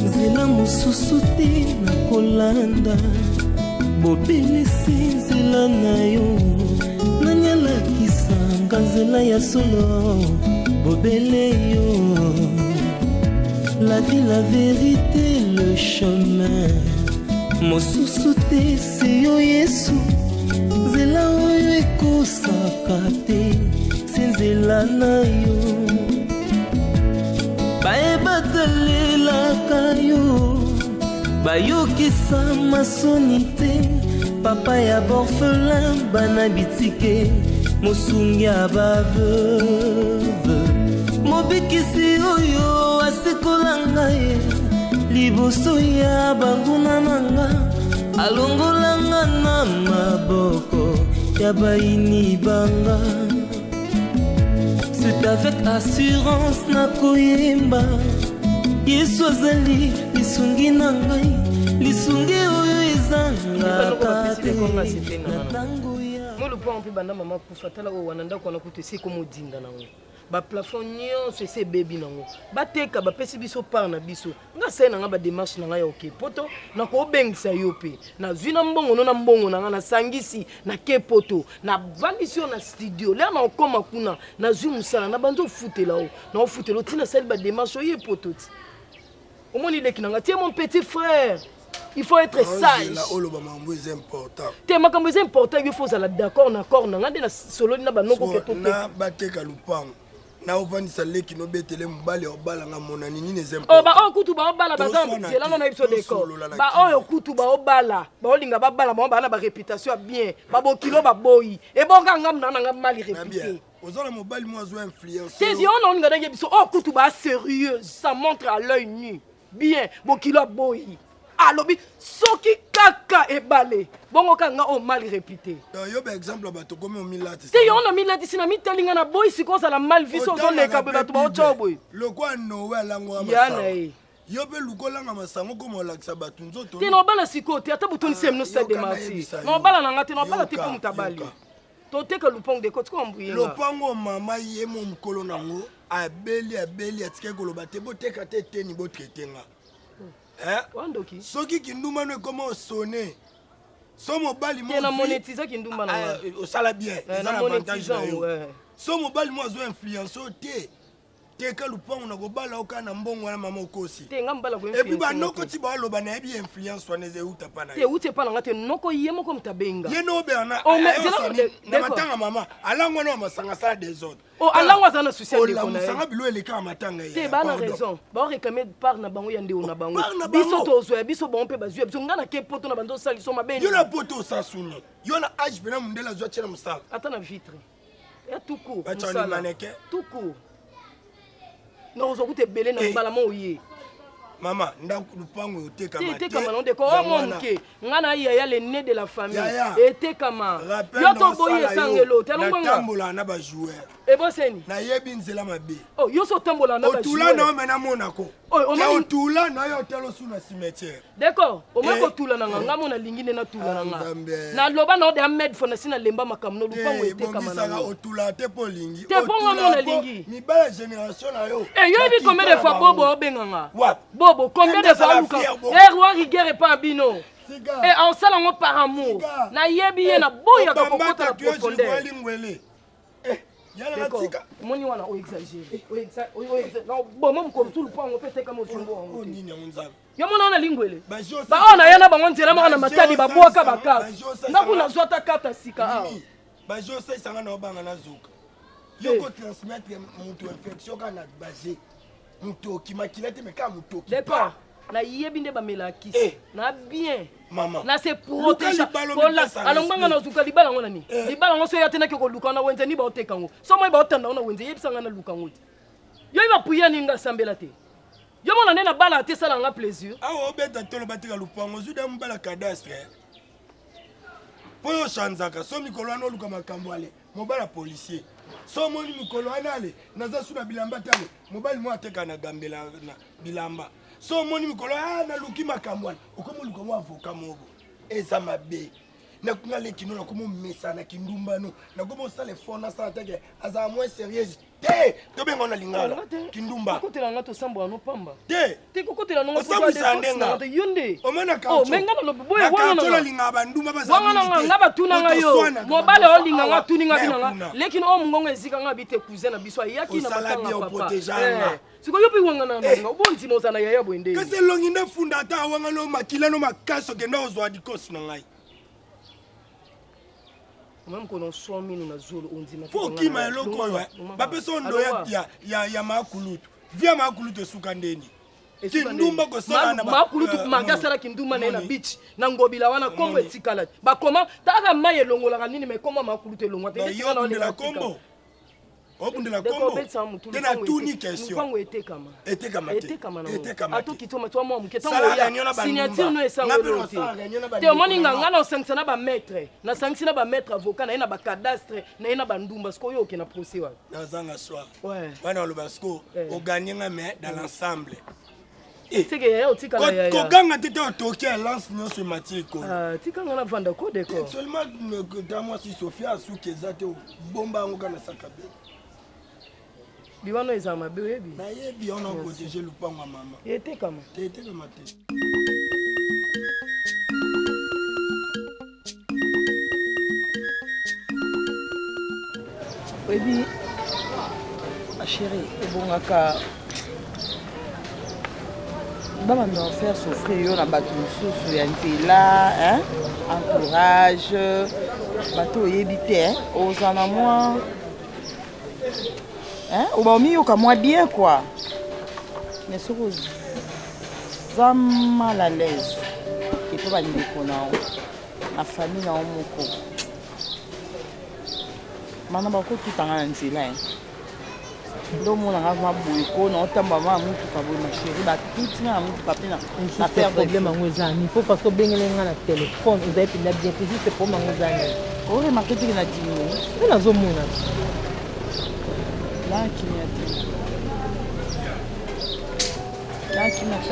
Nzela mosusu te na kolanda bobelisi nzela na yo nani alakisanga nzela ya solo bobele yo. La vie, la vérité, le chemin mosusu te se yo Yesu nzela oyo ekosaka te se nzela na yo. Baebatalelaka yo bayokisa masoni te papa ya borphelin bana bitike mosungi ya baveuve mobikisi oyo asekola ngai liboso ya banguna nanga alongolanga na maboko ya baini banga. C'est avec assurance na koyemba Yesu azali lisungi na ngai lisungi oyo ezanga te na tango ya molo po mpe banda mama kufa tala o wananda ko na kutesi ko modinga nango ba plafond nyonso ese bebi nango bateka bapesi biso par na biso nga sai na nga ba démarche na nga ya oke poto na ko bengisa yo pe na zwina mbongo na mbongo na nga na sangisi na ke poto na vandisio na studio le na okoma kuna na zwi musala na banzo futela o na ofutela tina sali ba démarche ye poto ti omoni leki na nga tie mon petit frère. Il faut être sage. C'est important. T'es makambo c'est important, il faut être d'accord na corps na ngade na solo na banoko ke to. Na bateka lupang. Na ovani sale ki no betele mbale obala nga monani ni les important. Oh ba o kutu ba obala bazambe c'est là na biso décor. Ba o kutu ba obala, ba olinga ba bala ba na ba réputation bien. Ba bo kilo ba boyi. E bonga ngam na nga mal réputé. Ozala mobali mo azo influence. C'est si on nga ndenge biso o kutu ba sérieux, ça montre à l'œil nu. Bien, bo kilo boyi. Alobi soki kaka ebale bongo kanga o mal réputé. Yo ba exemple ba to comme o milati. Te yo na milati sina mitalinga na boy siko za la mal viso zo le ka ba to ba choboy. Le kwa no we la ngwa masanga. Yo be lukola nga masango ko mo lakisa batu nzoto. Te no bala siko te ata butuni sem no stade de Marseille. No bala na ngate no bala tipo mutabali. To te ka lupong de côte ko mbuyenga. Lupongo mama ye mo mkolo nango abeli atike ko lobate bo te ka te teni bo tretenga. Wandoki soki kinduma no comment sonner so mobali mo na monétiser kinduma na au sala bien na avantage so mobali mo zo influence te ka lupango na kobala okana mbongo na mama okosi te ngambala ko influence et puis ba noko ti ba loba na bi influence wana ze uta pana te ute pana ngate noko yemo ko mtabenga ye no be na na matanga mama alangwa na masanga sala des autres oh alangwa sana social de kona masanga bilo eleka matanga ye te ba na raison ba réclamer par na bango ya ndeo na bango biso tozo biso bon pe bazue biso ngana ke poto na bando sali so mabeni yo na poto sa suni yo na age bena mundela zo tshela musala ata na vitre ya tuku musala maneke tuku non zo kute belé na mbala mo ye Maman, lupango uteka mate. Ete kama non de ko monke. Ngana ya le nez de la famille. Ete kama. Yo to boye sangelo, telonga. Tambola na ba joueur. E bo seni. Na yebi nzela mabe. Oh, yo so tambola na ba joueur. Otula na mena monako. Oh, ya otula na yo telo suna cimetière. D'accord. O mako tula na nga mona lingine na tula na nga. Na loba na de Ahmed fona sina lemba makamno lupango ete kama na. Otula te polingi. Te bonga mona lingi. Mi belle génération na yo. Eh, yo ebi combien de fois bobo obenganga? What? Bobo, combien de fois Luka? Eh, roi rigueur et pas bino. Et en salle on par amour. Na yebi ye na boya ko kota la profondeur. Moni wana o exagérer. O exagérer. Non, bon même comme tout le point on peut te comme chumbo. O nini ngunza. Yo mona na lingwele. Ba ona yana ba nzela mona matadi ba boka baka. Na kuna zwata kata sika a. Ba jo sai sanga na obanga na zuka. Yo ko transmettre mutu infection kana basé. Mutu ki makilate me ka mutu. D'accord. Na yebi nde ba melakisi. Na bien. Maman. Na se protéger. Voilà. Alors nganga na zuka libala ngona ni. Libala ngo so ya tena ke ko luka na wenze ni ba otekango. So mo ba otanda na wenze yebisa ngana luka ngoti. Yo iba puya ninga sambela te. Yo mona nena bala te sala nga plaisir. Ah o beta tolo batika lupango zuda mbala cadastre. Poyo shanzaka so mikolo ano luka makambo ale. Mobala policier. So moni mikolo anale naza suna bilamba tale. Mobali mo ateka na gambela na bilamba. So moni mikolo na luki makambo ale. Okomo luka mo avocat mobo. Eza mabe. Na kunga le kino na komo mesa na kindumba no. Na komo sale fona sa teke aza moins sérieux te tobenga na lingala kindumba kokotela nga tosambwa no pamba te kokotela nongo osambwisa ndenga yonde omana menga na lobi boye wangana linga bandumba wangana nga batuna nga yo mobale olinga nga tuni nga binanga lekini o mungongo ezika nga bite cousin na biso ayaki na matanga papa siko yopi wangana nga obonzi mozana yaya bwende kase longi nde funda ata wangana no makila no makaso kenda ozwa dikosi na ngai même qu'on soit minu na zolo ondima faut qui ma loko ba personne ndo ya makulutu via makulutu suka ndeni kindumba ko sala na makulutu manga sala kindumba na beach na ngobila wana kombo etikala ba koma taka maye longola nini me koma makulutu elongwa te yo ndela kombo obundela kombo tena tuni question kwango etekama etekama ato kitoma to mo muke tango ya signature no esango lote te omoni nganga na sanction ba maître na sanction ba maître avocat na ina ba cadastre na ina ba ndumba sko yo ke na procès wa nazanga soir wana lo basko o gagner nga mais dans l'ensemble teke ya otikala ya ko ganga tete otoki à lance no ce matiko tikanga na vanda ko de ko seulement que moi si Sophia soukezate bomba ngo kana sakabe biwano eza mabe oyebi nayebi on a protégé lupango ya mama etekama te oyebi chérie ebongaka babanda faire souffrir yo na bato mosusu ya nzela encourage bato oyebi te oza na mwa obaomiyoka mwa bien quoi mais soki oza mal à l'aise epo bandeko nao na famille nao moko mana bakotutanga na nzela ndomonanga maboye ko naotamba ma mutuka boye masheri batutinga na mutuka mpe na père problème yango ezani po parce que obengelenga na telefone ozali mpenza bien te juste problème yango ezani oremake teke na dimine mpe nazomona nakimia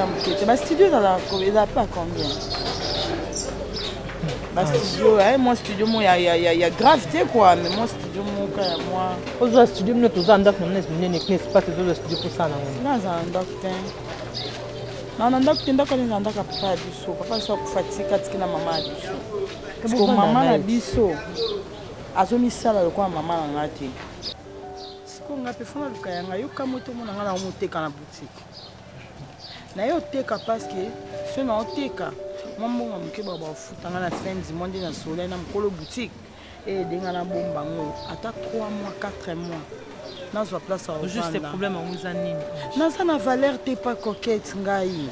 moke bastudio ezala pas combien bastudio moi studio mo ya grave te quoi mais moi studio moko ya moi ozwa studio mino toza ndako na mnesi minene kine espace ezozwa studio mposana ngo nazala ndako te na ndako te ndako neza ndako ya papa ya biso papa biso akufatika tiki na mama ya biso parceke mama na biso azomisala lokola mama na nga te sikoyo nga mpe fona luka yanga yoka mo tomona nga na omoteka na boutique na ye oteka parceke so na oteka mwa mbongo moke babafutanga na fin du mois nde na soleil na mokolo boutique edenga na bomba ngo ata 3 mois 4 mois nazwa place ya juste problème yango eza nini naza na valeur te pa coquette ngai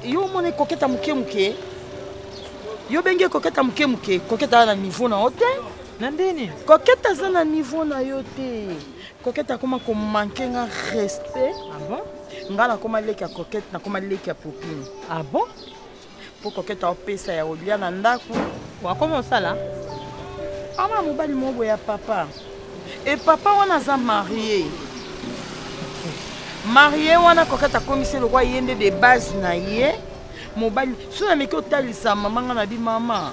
yo omoni coquette ya moke yo bengi coquette ya moke coquette aza na niveau na yo te na ndeni coquette aza na niveau na yo te coquette akoma komanke nga respect nga nakoma leki ya coquette nakoma leki ya popine bon po coquette aopesa ya kolia na ndako wakoma osala ama mobali mobo ya papa e papa wana aza marie wana coquette akomisi lokwa ye nde de base na ye mobali so na meki otalisa mamanga na bimama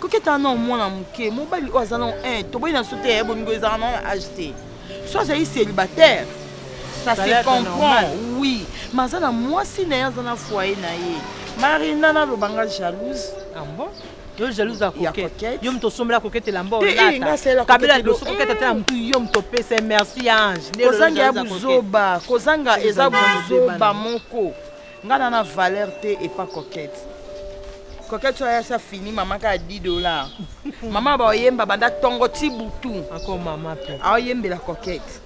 coquette ana omwana moke mobali oyo aza na toboyi na so te ya bomingo ezala na age te so azali célibataire ça se comprend oui mais aza na mwasi na ye aza na foyer na ye marina nalobanga jalouse yo jalouse ya coquette yo mto sombela coquette elamba olata kabela liboso coquette ata na mutu yo mto pesa merci ange kozanga ya buzoba kozanga eza buzoba moko nga na valeur te epa coquette coquette oyo asa fini mama ka $10 mama baoyemba banda tongo ti butu ako mama pe aoyembela coquette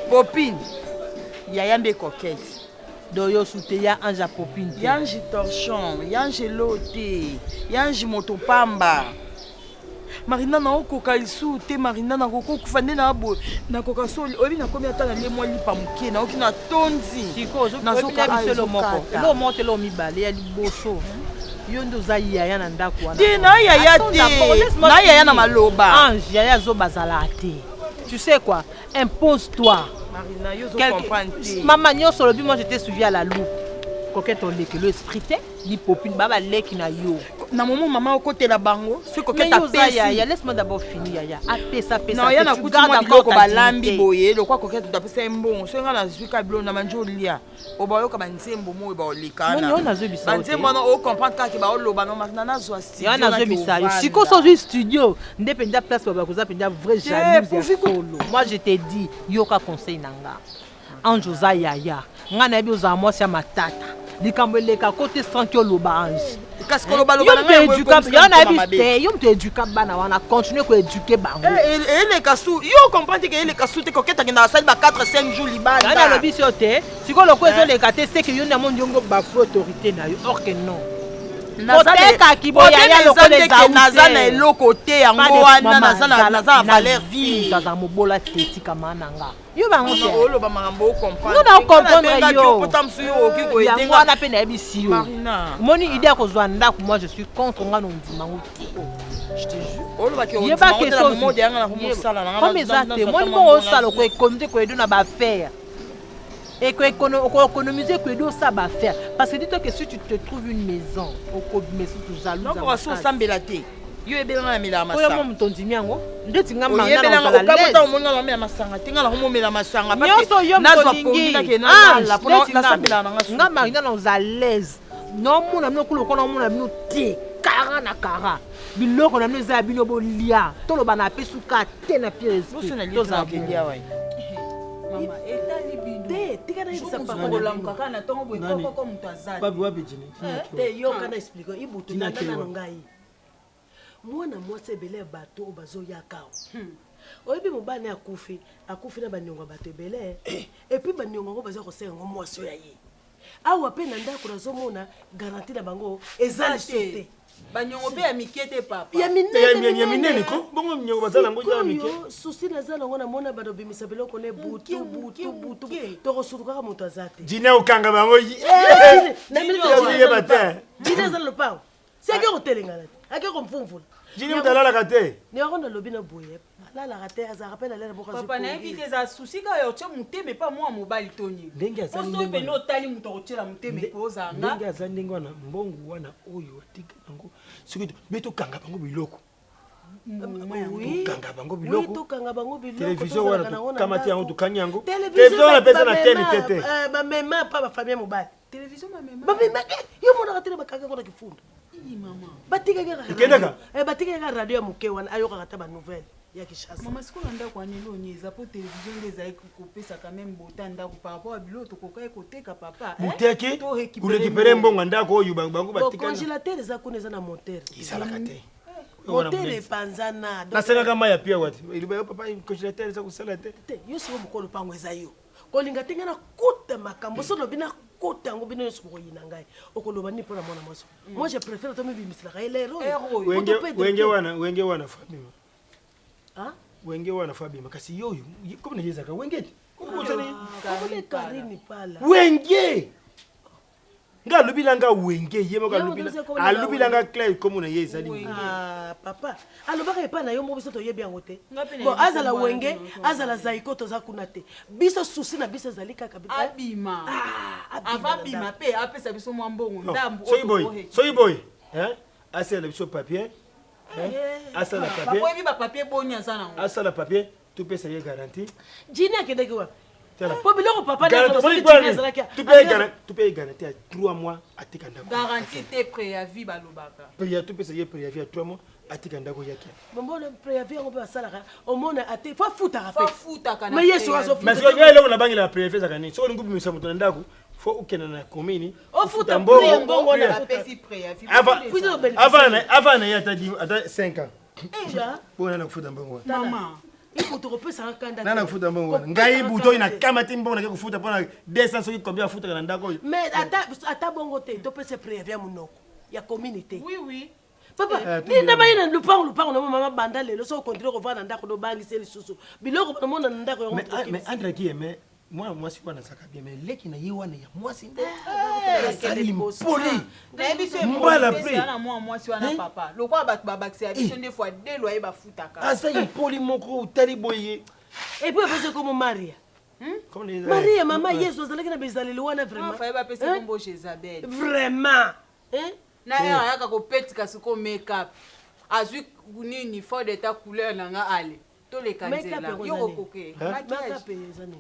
popine yaya nde coquette do yo sute ya ange ya popine te yange torchon yange lote yange motopamba marina na okoka lisu te marina na kokufa nde na boye nakoka so oyebi nakomi ata na nde mwa lipa moke naoki na tondi sikoyo moko elo moko te elo mibale ya liboso yo nde oza yaya na ndako wana te na yaya te na yaya na maloba ange yaya azobazala te tu sais quoi impose-toi Marina, yo zo comprendre. Maman nyonso lobi moi j'étais suivi à la loupe. Coquette on leki le esprit te li popine baba leki na yo. na moment maman okotela bango ce coquette ya laisse-moi d'abord finir Yaya apesa non ya na kutima biloko balambi boye le quoi coquette tu apesa mbongo so nga na zuka bilo na manjo lia obayoka banzembo mo ba olikana non nazo bisa banzembo na o comprendre ka ki ba oloba no makana zo studio ya nazo bisa yo siko so studio ndependa place ba koza penda vrai jalouse ya solo moi je te dis yoka conseil nanga anjoza Yaya nga na bi oza moi sia matata likambo eleka côté sanki oloba ange kasi koloba loba na yo mto éduquer bana wana continuer ko éduquer bango ele kasu yo comprendre que ele kasu te koketa kenda sali ba 4-5 jours libanda na lobi so te siko loko ezo leka te c'est que yo na monde yongo ba autorité na yo or que non nazaka kiboya ya loko les nazana eloko te yango wana nazana valeur vie dans mobola teti kama nanga yo bango te olo ba makambo comprendre non comprendre yo potamsu yo okiko edenga wana pe na ebisi yo moni idée ko zwa ndako moi je suis contre ngano ndimango je te jure olo ba ke yeba ke so mode yanga na ko sala na comme exacte moni mo sala ko ekomite ko edona ba faire et que économiser que d'eau ça va faire parce que dis-toi que si tu te trouves une maison au maison tout jaloux non on va sambela te yo ebela na mila masanga oyo mo mtondi miango ndeti ngamba na ebela na okabota omona na mila masanga tingala ho momela masanga parce que nazwa pomina ke na la pour na sambela na ngasu ngamba ina na à l'aise non mona mino kulo kona mona mino te kara na kara biloko na mino za bino bolia tolo bana pesuka te na pied esprit to za kelia wa mama etali bide tikana isa papa kolanga kana tongo boy koko mtu azali babi wapi jini te yo kana explique ibutu na ngai mwana mwasi ebele bato bazoya kao oyebi mobane akufi na baniongo bato ebele epuis baniongo ngo baza kosenga ngo mwasi oyo ye awa mpe na ndako nazomona garanti na bango eza liso te banyongo pe ya mike te papa ya minene ko bongo minongo bazala ngo ya mike susi nazala ngo namona bado bimisa biloko ne butu tokosutukaka moto aza te jine okanga bango jine azala lopango si ake kotelengana te ake komfumfula jine moto alalaka te niako na lobi na boye alalaka te azalaka mpe nalela papa nayebi te eza susi kaka ya otya moteme mpa mwa mobali toni oso pene otali moto akotyela moteme mpe ozanga ndenge aza ndenge wana mbongo wana oyo atika yango soki be tokanga bango biloko tokanga bango télévision wana tokamati yango tokangi yango télévision wana pesa na tene tete bamema mpa bafamille ya mobali bamema yo monaka tele bakanga ngo na kifundo batikaka radio ya moke wana ayokaka ta banouvelle ya Kishasa mama sikola ndako anelo onyeza po télévision nde ezali kopesa quand même bota ndako par rapport à biloko tokokai koteka papa buteki kurekipere mbongo ndako oyo bango batika congélateur eza kuna eza na moteur ezalaka te moteur epanzana nasengaka mai ya pia wati ilibayo papa congélateur eza kosala te yo siko mokolo pango eza yo kolinga te nga na kuta makambo so lobi na kuta yango bino nyonso bokoyina ngai okoloba nini mpona mwana mwasi moi je préfère to mibimiselaka elero wenge wana fabima wenge wana fabima kasi yoyo komi nayezaka wenge te wenge nga alobilanga wenge ye moko alobilanga clair komo na ye ezali papa alobaka epai na yo mo biso toyebi yango te bon azala wenge azala zaiko toza kuna te biso susi na biso ezali kaka abima avabima mpe apesa biso mwa mbongo ndambu soki boye asala biso papier asala papier topesa ye garantie jini akendeki wapi po biloko papa topeye garantie ya 3 mois atika ndako garantie te préavis balobaka topesa ye préavis ya 3 mois atika ndako yaki mbona préavis yango mpe basalaka omona ate fo futaka pe mais yesu mais eloko na bangela préavis ezaka nini soki olingi obimisa moto na ndako fo okende na commune ofuta mbongo avant na ye ata 5 ans bona na kufuta mbongo mama ibutu kopesaka kanda nana kufuta mbongo wana ngai buto ina kama ti mbongo nake kufuta mpona 200 soki combien afutaka na ndako oyo mais ata bongo te topesa préavis ya monoko ya communauté oui papa ninde bayina lupango na mama banda lelo so continue kovana ndako do bangise lisusu biloko na mona ndako yango mais andre qui aime moi mwasi wana saka bien mais leki na ye wana ya mwasi nde poli mbala pe na mwa mwasi wana papa lokwa bato babakisa biso nde fois de loyer bafutaka asa impoli moko utali boye et puis bese comme Maria Maria mama Yesu azalaki na bezaleli wana vraiment fa ba pesa kombo chez Isabelle vraiment na ye ayaka kopetika siko make-up azwi nini fo de ta couleur na nga ale toleka nzela yo kokoke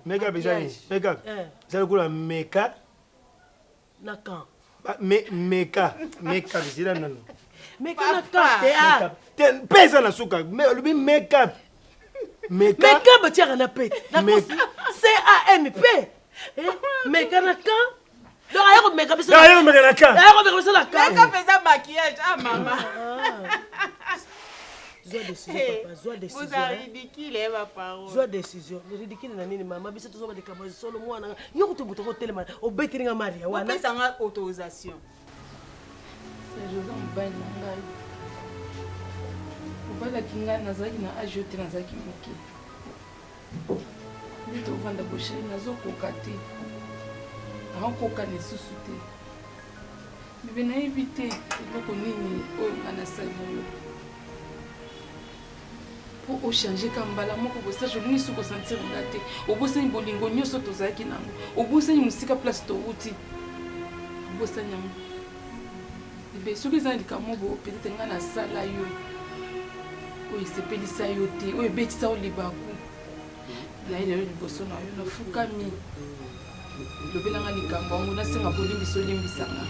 make-up ezali make-up ezali kola meka na kan meka ezila nano meka na kan te mpe eza na suka olobi make-up meka batiaka na pe CAMP meka na kan donc ayako meka biso ayako meka na kan ayako meka biso na kan meka pesa maquillage mama Zoa décision, papa. Zoa décision. Vous avez ridicule, ma parole. Zoa décision. Le ridicule, nani maman. Bisa tu zoa de kama solo moi na. Yo kutu buto hotel man. Obetiri nga Maria. Wana. Pesa nga autorisation. C'est José Mbaye nangai. Obala kinga nazaki na ajote nazaki moke. Bito vanda bosheri nazo kokate. Akoka ne susute. Bibe na éviter eloko nini oyo ngana sali. Pour changer kambala moko bosa je lui suko sentir ngate obosa ni bolingo nyoso tozaki nango obosa ni musika place to uti obosa nyam be suki za ndikamo bo peut-être ngana sala yo o isepelisa yo te o ebetisa o libaku la ile liboso na yo na fukami lobela nga likambo ngo na senga bolimbiso limbisanga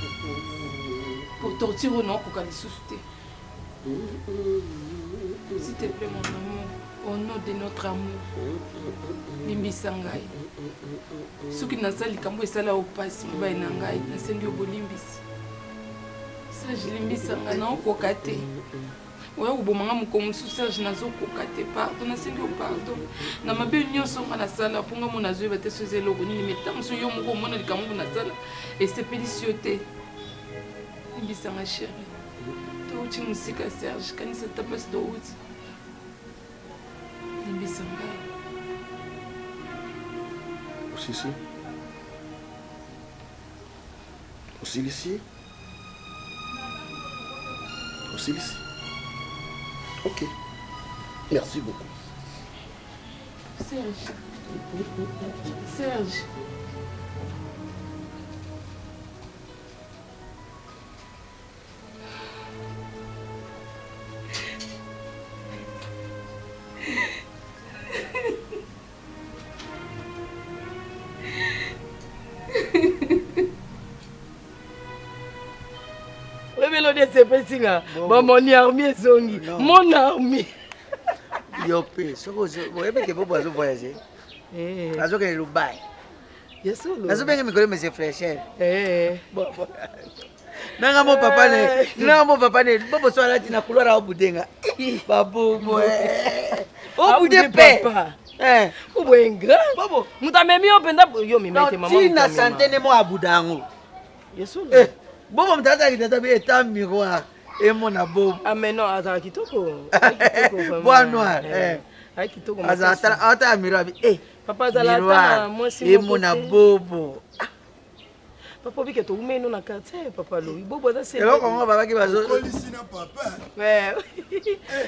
pour torture non ko kalisusu te. S'il te plaît, mon amour, au nom de notre amour, limbisa ngai. Soki nasali kambo esala opasi mobali na ngai nasengi obolimbisi. Serge limbisa ngai na okoka te. Oya kobomanga mokongo mosusu Serge nazokoka te pardon nasengi o pardon. Na mabe nyonso nga nasala mpo nga mo nazoyeba te soki eloko nini me ntango so yo moko omona likambo nasala esepelisi yo te. Limbisa ngai chérie. Uti musika Serge kanisa tapas do uti limbisa ngai Osisi Osilisi ok merci beaucoup Serge Sepesinga mon armée zongi mon armée yo pe soko ebe ke bobo azo voyager azo ke Dubai yeso azo benga mikolo monsieur fraîcheur nanga mo papa ne bobo so alati na couloir au budenga babu mo o bude pe o bwenga bobo mutamemi openda yo mimete mama tina santé ne mo abudango yeso bobo mtata kitata bi eta miroir et mon abo ah mais non azara kitoko bois noir ai kitoko azara ata miroir papa zalata moi si et mon abobo papa bike to umeno na quartier papa lo bobo za se eloko ngo baba ki bazo polisi na papa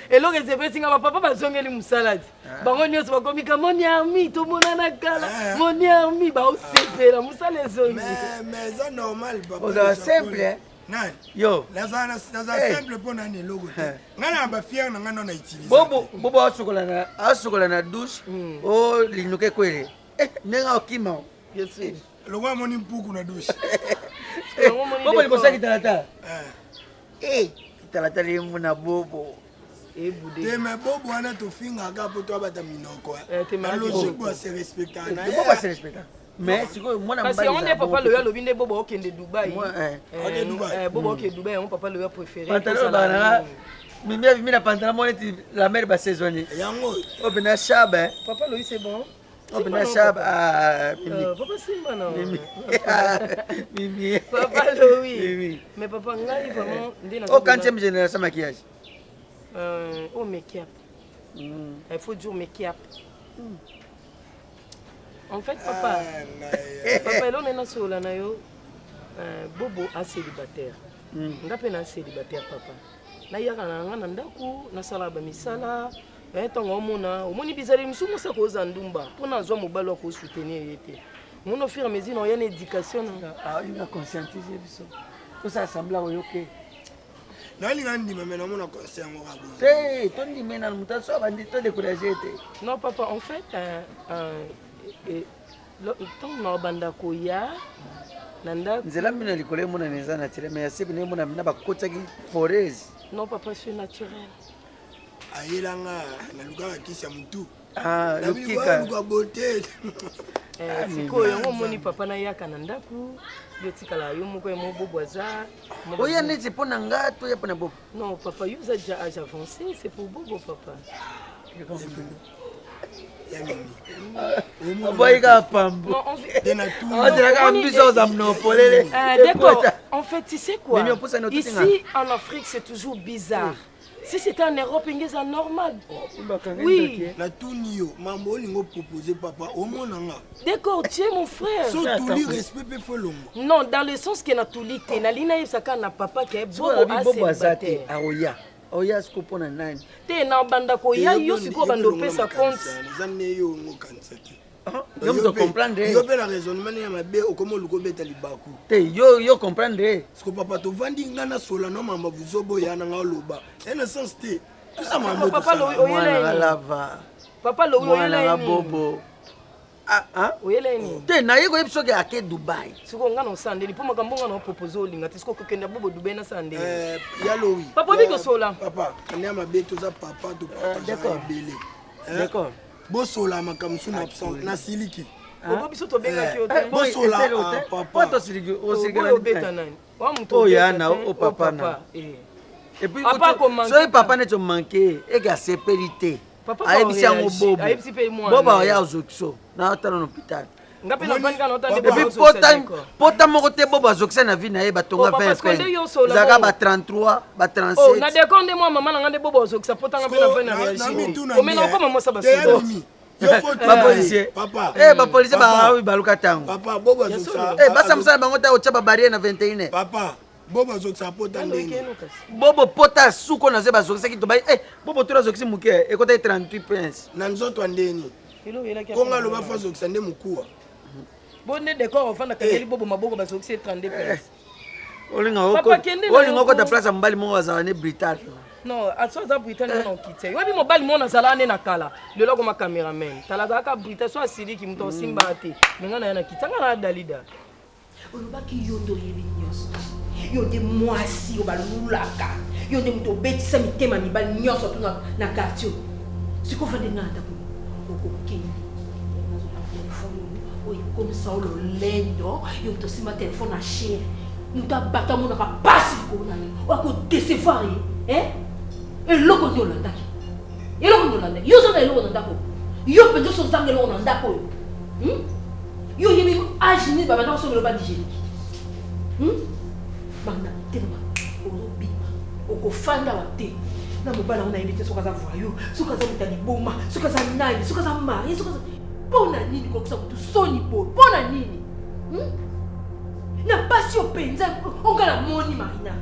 eloko ezebe singa papa bazongeli musaladi bango nyonso bakomi kamoni armi to monana kala moni armi ba osepela musala ezongi mais ça normal papa oza simple nani yo naza simple pour nani logo te ngana ba fier na ngana na utiliser bobo asukola na douche o linuke kwele nenga okima yesu logo moni mpuku na douche bobo libosa kitalata kitalata limu na bobo te me bobo wana tofinga ka po to abata minoko na logique bo se respecter na bobo se respecter mais siko mwana mbali parce que on papa le lobi nde bobo okende Dubai bobo okende Dubai on papa le préféré pantalon bana mimi na pantalon moneti la mère ba saisonnier yango obena shaba papa le c'est bon obena shaba mimi papa simba non mimi papa le oui mais papa ngai vraiment ndina au 40e génération maquillage au make-up il faut dire make-up en fait papa elon ena sola na yo bobo a célibataire nga pe na célibataire papa nayaka na nga na ndako nasala bamisala ntango omoni bizali misusu mosa koza ndumba mpo nazwa mobali wa kosoutenir ye te omoni ofire mesure na oya na éducation nanga ina conscientise biso tosala sembla oyoke nalinga ndima me namona conseil yango kabo te tondime na moto aso abandi todécouragé te. Non papa, en fait ntango na obanda koya na ndako nzela mbino likolo emonana eza naturel mais yase bino emona bina bakotaki forez. non papa c'est naturel. ayelanga nalukaka kisi ya mutu lukika bote sikoyo yango omoni papa nayaka na ndako yo tikala yo moko mobobo aza oya neti mpo na nga to ya mpo na bobo. non papa yo oza déjà âge avancé c'est pour bobo papa. boyika pambo ozelaka mbiso oza mnopolele. D'accord, en fait tu sais quoi, ici en Afrique c'est toujours bizarre. Si c'était en Europe, c'est normal. Oui. La tournio, maman, on proposé papa au monde. D'accord, tu es mon frère. Surtout respect pour l'homme. Non, dans le sens que na tulité, na lina yesaka na papa qui est bobo azate aoya. Oya sikopo na nani? Te na banda ko ya yo siko bando pesa compte. Zanne yo ngokansati. Yo me comprendre. Yo pe la raisonnement ya mabe okomo luko beta libaku. Te yo comprendre. Siko papa to vandi ngana sola no mamba buzobo ya na ngaloba. En sens te. Tout ça mamba. Papa lo oyela lava. Papa lo oyela bobo. oyela ni. Te na yego episo ke ake Dubai. Siko ngana osandeli po makambo ngana opropose olinga te siko kokenda bobo Dubai na sandeli. Ya lo wi. Papa biko sola. Papa, anya mabe to za papa to partager. D'accord. D'accord. Bosola makamsu na absent na siliki. Bobo biso to benga ki hotel. Bosola papa. Poto siliki o siliki na beta nani. Wa muto. O ya na o papa na. Et puis so papa ne to manquer e ga sécurité. Papa ayebisi yango bobo. Ayebisi pe moi. Bobo ya ozokso na hôtel hôpital. Ngapi na vanga na hôtel de bobo. Et puis pota moko te bobo azokisa na vie na ye batonga 20. Zaka ba 33, ba 37. Oh, na déconde moi maman na ngande bobo azokisa pota ngapena na vie na réagir. Komena ko mama sa basodo. Ba policier. Papa. Ba policier ba baluka tango. Papa bobo azokisa. Basa musala bango ta ocha ba barrière na 21. Papa. Bobo azokisa pota ndenge. Bobo pota suko na ze bazokisa ki to ba bobo to azokisa muke e kota 38 pence. Na nzoto ndeni. Konga lo ba fa azokisa nde mukuwa. Bonne décor ofanda kangeli bobo maboko bazokisa 32 pence. Olinga okota place mobali moko azala ne brutal. Non, aso za brutal na okite. Wabi mobali mona zala ne na kala. Lelo ko ma cameraman. Talaga ka brutal so asili ki mto simba ate. Menga na yana kitanga na dalida. Olobaki yondo yebi nyonso. Yonde mwasi obalulaka. Yonde mto betisa mitema mibali nyonso tu na quartier. Siko fande ngata ko. Okokeni. Comme ça, le lendo, il te si ma téléphone à chier. Nous t'abattons mon passe on a décevoir, hein? Et l'eau qu'on donne d'ailleurs. Et l'eau qu'on donne d'ailleurs. Yo sont l'eau dans d'accord. Yo peut dire son sang l'eau dans d'accord. Yo y même âge ni baba dans son le pas d'hygiène. Banda tellement au bima au kofanda wa té. Na mobala on a invité sur casa voyou, sur casa mutali boma, sur casa nani, sur casa mari, sur casa Pona nini kwa kusa mtu soni po. Pona nini? Na basi openza ongala moni marina.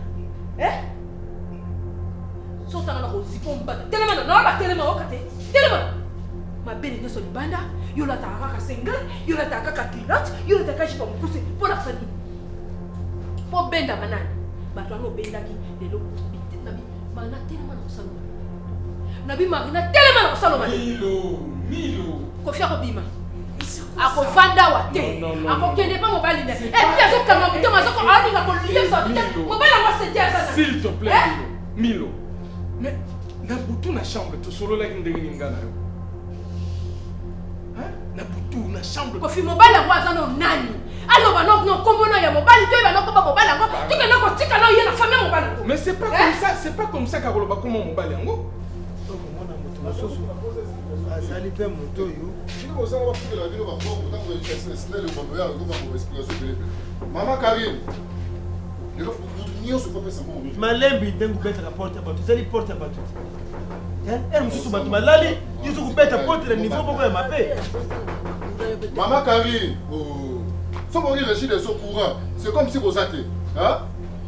So tanga ko zikomba. Telema na ba telema wakate. Telema. Mabeni nyoso libanda, yola taka ka senga, yola taka ka kilat, yola taka jipa mkuse. Pona kusani. Po benda manani. Bato ano benda ki lelo nabi mana telema na kusalo. Nabi marina telema na kusalo mani. Milo. Kofia kobima. Akofanda wa te. Akokende pa mobali ne. Et puis azokanga muto mazoko ali nga kolia sa te. Mobali wa se tia sana. S'il te plaît Milo. Mais na butu na chambre to solo la ndenge ngana yo. Na butu na chambre. Kofi mobali wa zano nani? Alors no kombona ya mobali to ba no ko ba mobali ngo. Tika no ko tika no ye na famille mobali. Mais c'est pas comme ça, c'est pas comme ça ka koloba comme mobali ngo. Donc mona mutu masoso. Azali pe moto yo. Maman Karine, malembi ndengu beta ka porte bato zali porte bato mususu bato malali yusu kubeta porte le niveau boko ya mabe. Maman Karine, so bon régime des eaux courants, c'est comme si vous êtes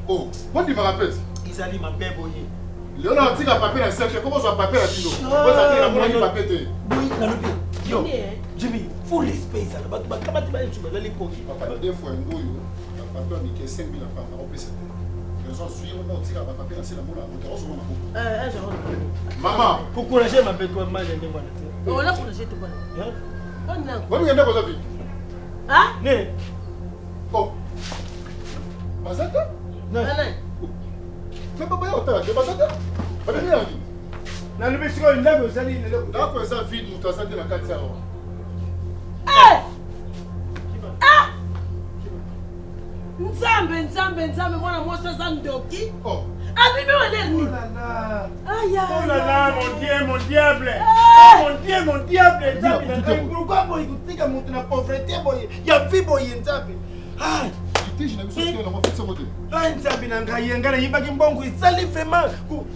oh, on dit me rappelle. Izali mabe boye. Léonard tire un papier dans le cercle, comment ça papier à Tino? Vous avez la monnaie papier. Oui, na lobi. Yo, Jimmy, full space là. Ba kamati ba yusu bazali koki. Papa, des fois ngoyo, la papier ni 5000 francs, on peut ça. besoin de suivre, on tire à papier, c'est la moule, on sur ma Maman, pour courager ma bête, moi, j'ai des on a couragé tout bon. on a quoi vie? Hein? Né. Oh. Bazata? Non. Mais papa, il y a Bazata? Pas de rien. Na le monsieur il n'a pas sali ne le. Là pour ça vide nous ça dans la 4 heures. Nzambe mwana mwasi aza ndoki. Oh. Abimi wadeni. Oh là là. Aïe. Oh là là, mon diable. Oh mon diable. Nzambe. Pourquoi boy kutika mutu na pauvreté boy? Ya vie boy Nzambe. Ah. Je n'ai pas sorti dans ma fête côté. Ah Nzambe na ngai ngana yibaki mbongo isali vraiment.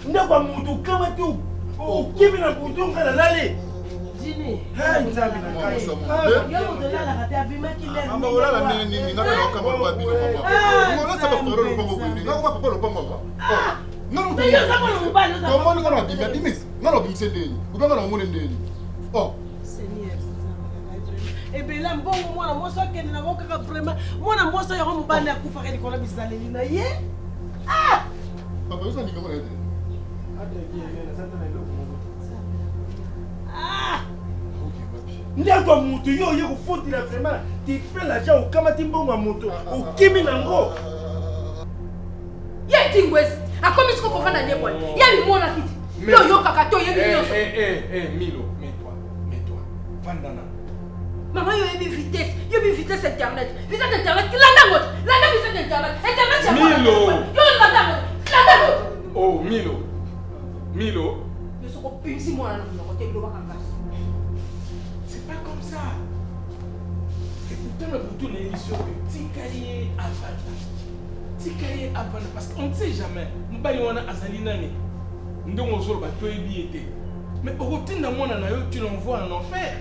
Ndakwa mutu kama tu. Oh kimi na kutunga na lale. Jini. Ah Nzambe na ngai. Yo dolala kati abimaki leo. Amba olala nini ngana na kama kwa bino mama. Ngona saba faro lo pongo bino. Ngana kwa papa lo pongo ba. Oh. Ngana Pero saba lo mbalo. Comment ngana bimba bimis? Ngana bimse ndeni. Ubanga na ngone ndeni. Oh. Seigneur. Ebela mbongo mwana mwasi akende na bokaka vraiment mwana mwasi yango mobali akufaka likolo bizaleli na ye. Ah! Papa yosa ndinga mwana ete. Ndako mutu yo yo kufutila vraiment tu prends l'argent ukamati mbongo mutu ukimi nango. Ye tingwesi akomi siko kofanda ne bwana. Ya limona kiti. Yo kaka to yebi nyonso. Milo, mets-toi. Vandana. Maman yo yebi vitesse internet. Vitesse internet landa vitesse internet. Internet c'est Milo. Yo landa. Oh Milo. Yo soko pinsi mwana na côté do bakanga. C'est pas comme ça. Et pourtant le bouton est sur le Tikali Avana. Parce qu'on ne sait jamais. Mbaïwana Azalinani. Ndongo Zoro Bato Ebiete. Mais au routine d'un monde tu l'envoies en enfer.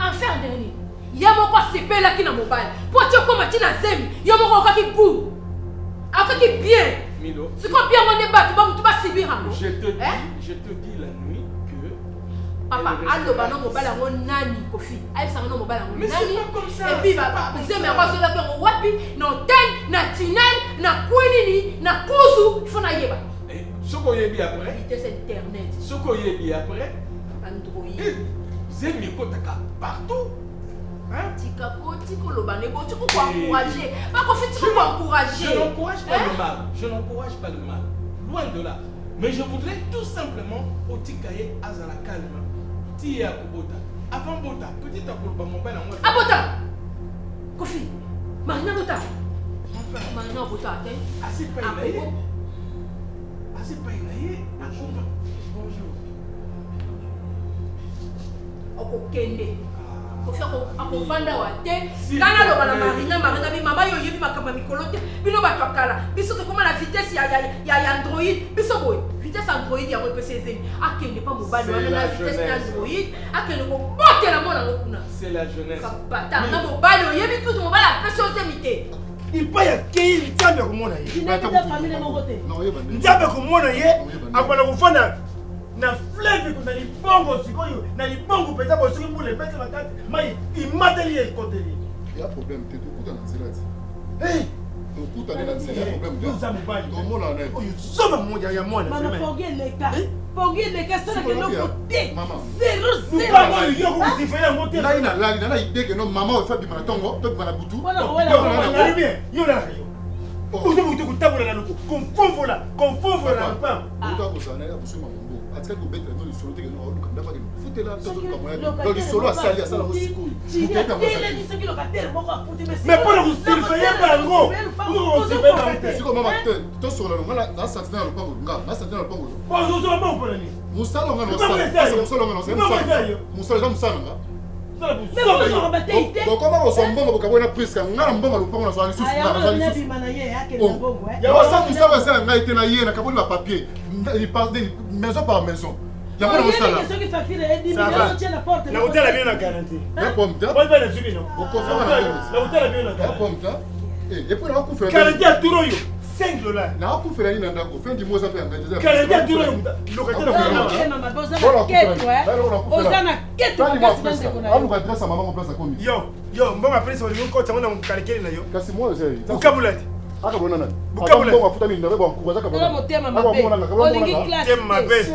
Enfer dernier. Yamoko sepe là qui na mobile. Pour tu comme tina zemi. Yamoko kaki bou. Akaki bien. Milo. C'est quoi bien on est battu tu vas subir un mot. Je te dis la nuit que papa ando bana mobile ngo nani kofi. Aïe ça no mobile ngo nani. Mais c'est pas comme ça. Et puis papa, zemi kwa zola ko wapi na ten na tinel na kwinini na kuzu il faut na yeba. Et ce qu'on y est bien après. Vitesse internet. Ce qu'on y est bien après. Android. Zemi kotaka partout. Hein? Tiko lobane bo tu peux encourager. Pas qu'on fait tu peux encourager. Je n'encourage pas le mal. Loin de là. Mais je voudrais tout simplement au Tikaye Azala calme. Tia Kubota. Avant Bota, petit à petit, mon père en moi. Abota! Kofi! Marina Bota! Marina Bota, t'es? Assez pas inaïe. Bonjour. Okokende. Kofi akofanda wa te. Kana loba na Marina bi mama yo yebi makamba mikolo te. Bino batwakala. Biso te koma na vitesse ya Android. Biso boy. Vitesse Android ya mo PC. Akende pas mobile wana na vitesse Android. Akende ko botela mona ngokuna. C'est la jeunesse. Kapata na mobile yo yebi tout mobile a pression zemité. Il pas ya kei nzambe komona ye. Ndakita famille mo kote. Nzambe komona ye akona kufana na fleuve kuna libongo sikoyo na libongo pesa bosoki mbule pesa makati mai imateli ye koteli. Il y a problème te tukuta na nzela ti. Eh, tukuta na nzela problème de. Nzambe bali. Tomona na. Oyo soba moja ya mwana. Mana Pogé leka sana que no côté. Maman. 0-0. Papa yo ko sifela mote. Là ina là ina idée que non maman fait bimana tongo, to bimana butu. Voilà, bien. Yo la yo. Uzo mutu kutabula na luko. Konfonvola na lupa. Uta kozana ya kusema mambo. Atika ko betre no lisolo te que no luka ndafa que futela to ko moya. Do lisolo asali asala ko siku. Muteka mo. Mais pour le surveiller bango. Pour surveiller bango. Siko mama to solo ngala na santina na lupango nga, na santina na lupango. Bo zo ba pour ni. Musalo ngano sala. Musalo ngano sala. Musalo za musalo nga. Comment on s'en bon pour avoir prise quand on a un bon le pont sur la source il y a ça tout ça ça nga été na yé na kaboli ba papier il passe maison par maison il y a pas de ça là la hôtel a bien la garantie la pomme de bonne belle subi non au coffre la hôtel a bien la pomme de et puis on a couvert garantie à tout yo $5 na couvert ni ndako fin du mois ça fait engagé garantie à tout yo locataire maman boza na quête ouais boza na quête on va adresser à maman en place à commis yo Yo, mbona pesa uliko tanga na mkalekele na yo? Kasi moi c'est. Ukabulati. Akabona nani? Ukabulati. Bon afuta mimi ndabeba kubaza kabona. Motema mabe. Olingi classe.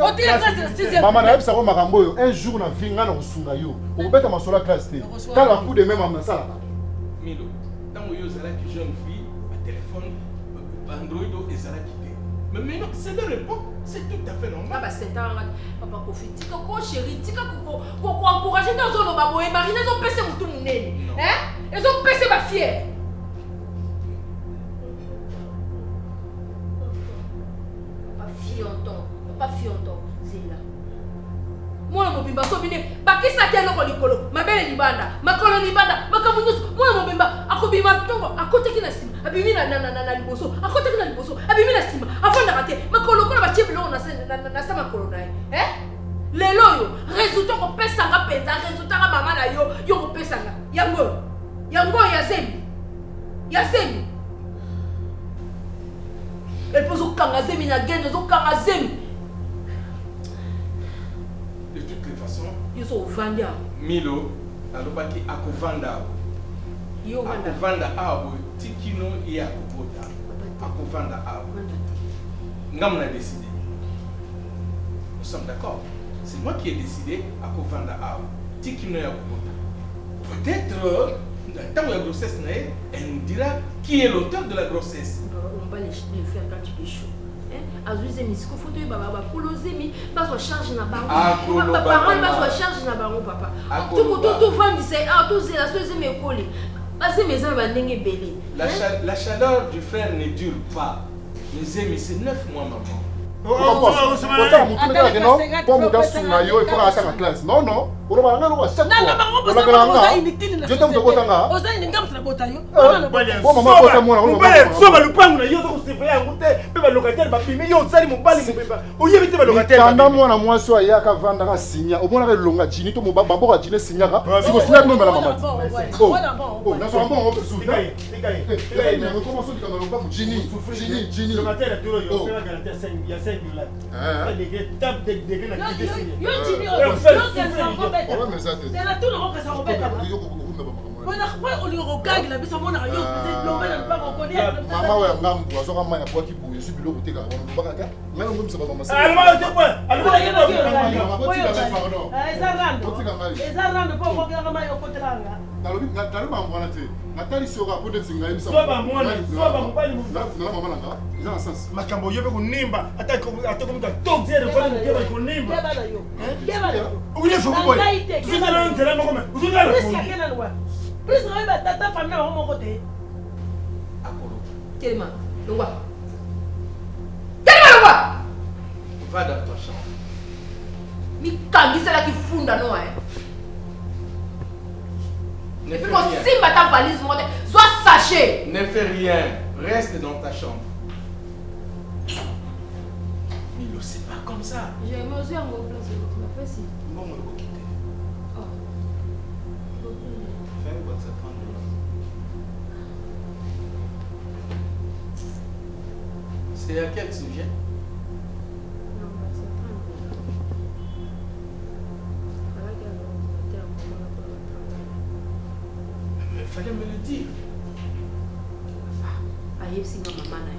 Otila classe 6e. Maman na yebisa ko makambo yo un jour na vinga na kusunga yo. Obeta masola classe te. Kala coup de même na sala. Milo, tant yo zala qui jeune fille, à téléphone, Android et zala qui mais maintenant, c'est leur époque, c'est tout à fait normal. Ah bah c'est un papa Kofi, tika ko chéri, tika ko encourager dans zone babo et Marine ils ont passé tout mon nez. Hein? Ils ont passé ma fière. Papa Fionton, c'est là. Moi mon bimba so bine, ba kisa telo ko likolo, mabele libanda, makolo libanda, makamunyo, moi mon bimba, akobima tongo, akote kina sima, abimi na liboso, akote kina liboso, abimi na sima, afanda kate, makolo ko ba chebilo na sama makolo na lelo yo, résultat ko pesa nga penza, résultat ka mama na yo ko pesa nga. Yango ya zemi. Elle pose au kangazemi na gende zo kangazemi. De toutes les façons, ils sont vendus. Milo, alobaki akovanda. Yo vanda. Akovanda abo tikino ya akobota. Akovanda abo. Ngam na décidé. Nous sommes d'accord. C'est moi qui ai décidé akovanda abo. Tikino ya akobota. Peut-être dans la grossesse, elle nous dira qui est l'auteur de la grossesse. On va les faire quand tu es chaud. Azuize misiko photo baba kolozemi bazwa charge na bango. Papa parents bazwa charge na bango papa. Tout vandise tout zela so zeme ekoli. Base maison ba ndenge belé. La chaleur du frère ne dure pas. Les amis c'est 9 mois maman. mwana mwasi oyo ayaka avandaka sinya omonaka elonga jini to bamboka jini esinyaka sikosinya binombela mamati mama oyo ngambu azoka mai abwaki boye esu biloko tekaka bakaka ngai ngomisa nalobi bambwana te natalisi oka po neti ngai misa mama nanga eza na sens makambo yo mpe konimba atakomika tokonimba ulefokoboye nzela moko me Telema, longwa. Va dans ta chambre. Mi kangisa la kifunda no Ne fais rien. rien. Simba ta valise monte, sois sachet. Ne fais rien. Reste dans ta chambre. Milo, c'est pas comme ça. J'ai mangé un gros place, tu m'as fait si. Bon, on va quitter. Fais quoi ça prend de C'est à quel sujet? Fallait me le dire.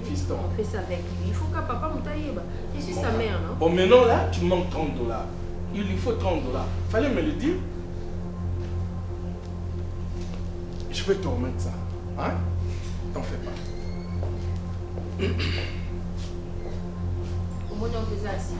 Fiston. On fait ça avec lui. Il faut que papa me taille. Je suis sa mère, non? Bon, maintenant là, tu manques $30. Il lui faut $30. Fallait me le dire. Je vais te remettre ça. Hein? T'en fais pas. Au moins, on faisait assis.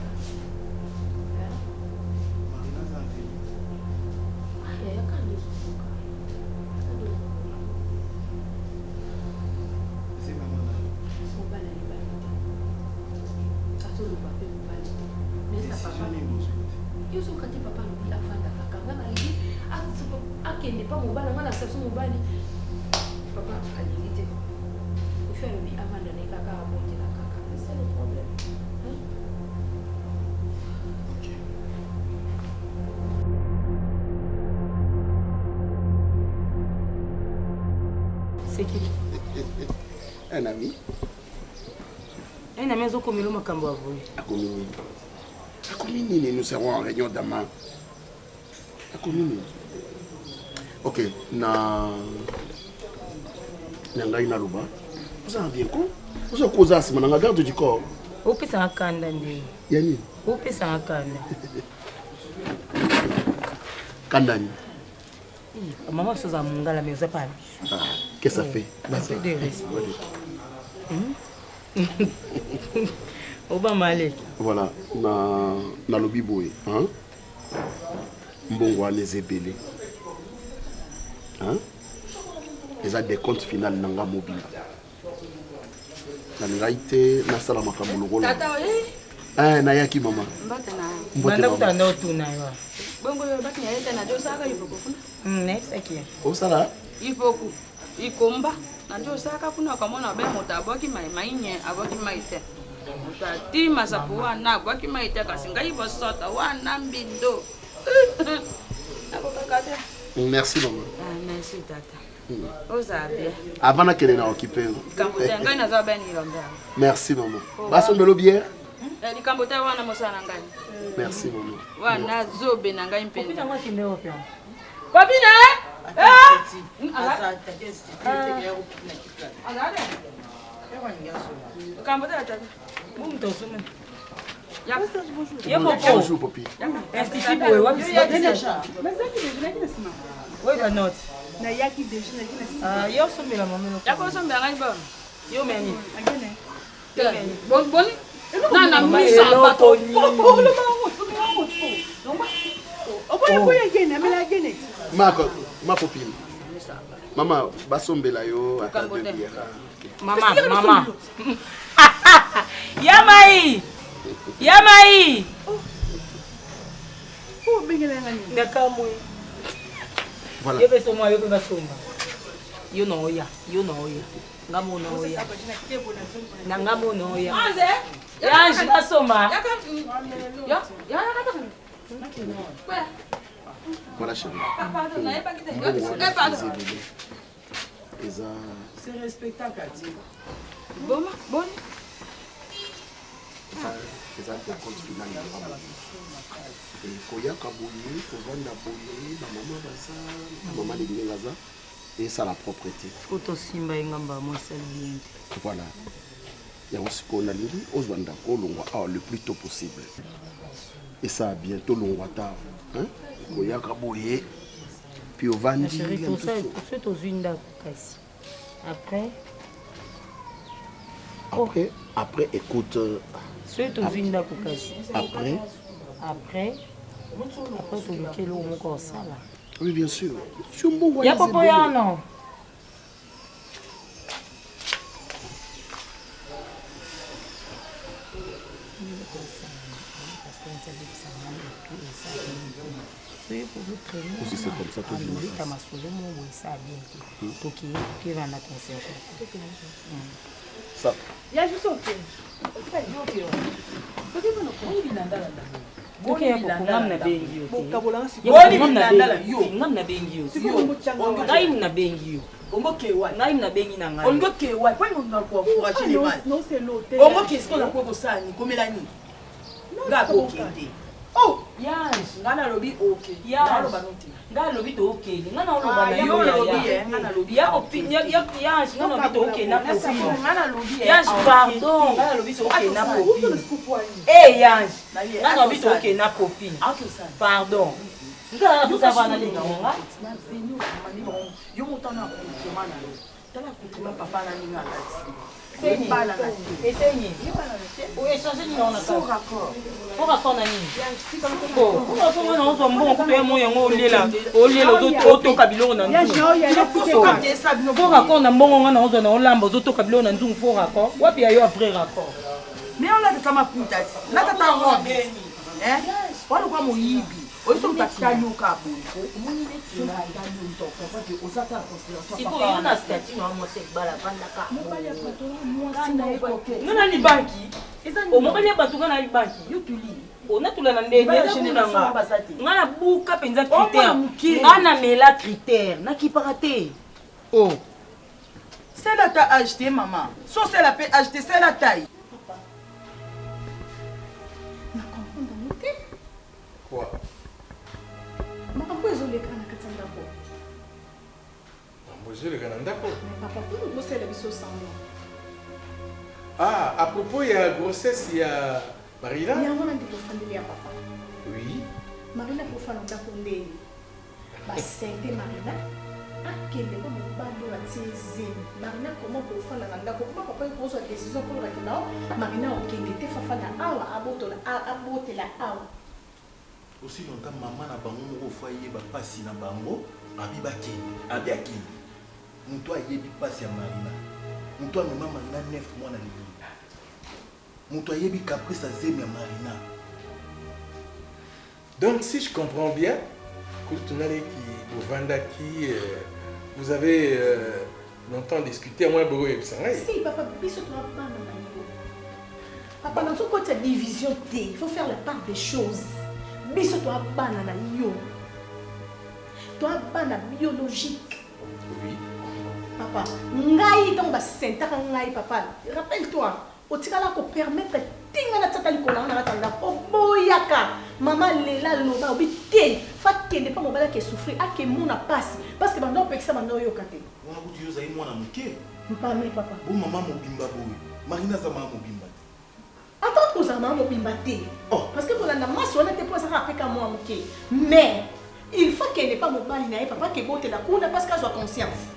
C'est qui? Un ami. Un ami a commis le macambo à vous. A commis, nous serons en réunion demain. A commis. Ok, na ngai na luba. Vous avez bien quoi? Vous avez causé ça, mais garde du corps. Où peut ça kanda ndi? Yani. Où peut ça kanda? Kandani. Maman se za mungala mais c'est pas. Qu'est-ce que ça fait? Un peu de respect. Oba malé. Voilà, na lobi boy, hein? Mbongo ane zebele. Hein? Les a des comptes finales nanga mobile. Na ngaite na sala makambo lokolo. Tata oye. Na yaki mama. Mbate na. Banda kutanda otuna yo. Bongo yo baki ya eta na jo saka ipo kufuna. Next aquí. O sala? Ipo ku. Ikomba. Na jo saka kuna kamona be mota aboki mainye aboki maite. Mutati masapu wana aboki maite kasinga ipo sota wana mbindo. Merci maman. Merci tata. Ozabe. Avant qu'elle ait occupé. Kambotenga na za ben ilomba. Merci maman. Baso mbelo bière. Eli kambotenga wana mosana ngani. Merci maman. Wana zobe na ngai mpenda. Kopita ngwa kinde opia. Kopina eh? Kambotenga tata. Mumto sume. Bonjour papi. Institut boy wapi déjà. Oui la note. Na yaki déjà Ah yo somela mama. Yako somela ngai bon. Yo meni. Agene. Bon. Na misa bato. Ma copine. Maman, basombela yo atade bière. Mama. Yamai. Oh bengela ngani. Ngakamwe. Voilà. Yo beso moi yo be basomba. Yo no ya. Ngamo no ya. Na ngamo no ya. Anze. Ya basomba. Ya. Voilà chérie. Pardon, na pas quitté. C'est respectable Kati. Bon. Eza te compte final na ngamo. Koyaka boye, kovanda boye, na maman baza, na maman lingi baza. Et ça la propreté. Koto simba engamba mo salient. Voilà. Il y a aussi qu'on a dit aux Wanda le plus tôt possible. Et ça bientôt l'on tard. Hein? Koyaka boye. Puis au vandi. Chérie, pour ça aux une kasi. Après écoute. Soit aux une kasi. Après tout le kilo mon corps ça là. Oui bien sûr. Il y a pas non. Aussi c'est comme ça que je me ça. Il y a juste OK. Oh, yes, ngana lobi okay. Yes. Ngana lobi to okay. Ngana loba na yo lobi ngana lobi. Ya opinion yes, ngana lobi to okay na popi. Ngana lobi. Yes, pardon. Ngana lobi to okay na popi. Eh, yes. Ngana lobi to okay na popi. Pardon. Ngana lobi to bana linga nga. Na senu mani bon. Yo mutana ko kemana lo. Tala ko kuma papa na linga ngati. Essayez. Ou échanger ni on a pas. Pour raccord na ni. Bon, on a son bon ko mo yango lela. O lela zo to kabilo na nzu. Pour raccord na mbongo nga na ozo na olamba zo to kabilo na nzu pour raccord. Wapi ayo après raccord. Mais on a kama puta. Na tata robe. Wala kwa muyibi. Oiso mtatika nyoka bonko. Omoni neti na ndani ntoko parce que osata considération. Siko yo na statut na mo se bala pandaka. Mobali ya patron moi na époque. Ngana ni banki. O mobali ya batuka na banki. Yo tuli. Ona tula na ndenge ya chene na nga. Ngana buka penza critère. Ngana mela critère. Na kiparate. Oh. C'est la taille acheté maman. So c'est la paix acheté c'est la taille. Na comprendre. Quoi? Makambo ezoleka na kati ya ndako. bozwi le gana ndako. Mais papa, pour nous, c'est la biso semblant. Ah, à propos il y a grossesse il y a Marina. Il y a un moment de famille à papa. Oui. Marina pour faire ndako ndeni. Ba sente Marina. Akende ko mobando la tiezemi. Marina comment pour faire ndako? Comment papa pose la décision pour la kena? Marina okende te fafa na awa abotela awa. Aussi longtemps maman na bango moko foyer ba pasi na bango abi bakende abi akende. Muto ayebi pasi ya Marina. Muto amema Marina 9 mois na libi. Muto ayebi caprice à zemi ya Marina. Donc si je comprends bien, vous avez longtemps discuté moi beaucoup et si papa biso to pas na manigo. Papa dans son côté division T, il faut faire la part des choses. Biso to pas na yo. Toi pas na biologique. Oui. Papa, ngai donc ba senta ngai papa. Rappelle-toi, o tikala ko permettre tinga na tsaka likola na batanga ko boyaka. Maman lela loba obi te, fa kende pa mobala ke souffrir ake mona passe parce que bando pekisa bando yo kate. Wana kuti yo zai mwana muke. Mpa me papa. Bo maman mobimba boy. Marina za maman mobimba. Attends pour ça maman mobimba te. Oh, parce que pour la maman so na te pour ça rapeka moi muke. Mais il faut qu'elle n'est pas mobile na papa ke bote la kuna parce qu'elle soit conscience.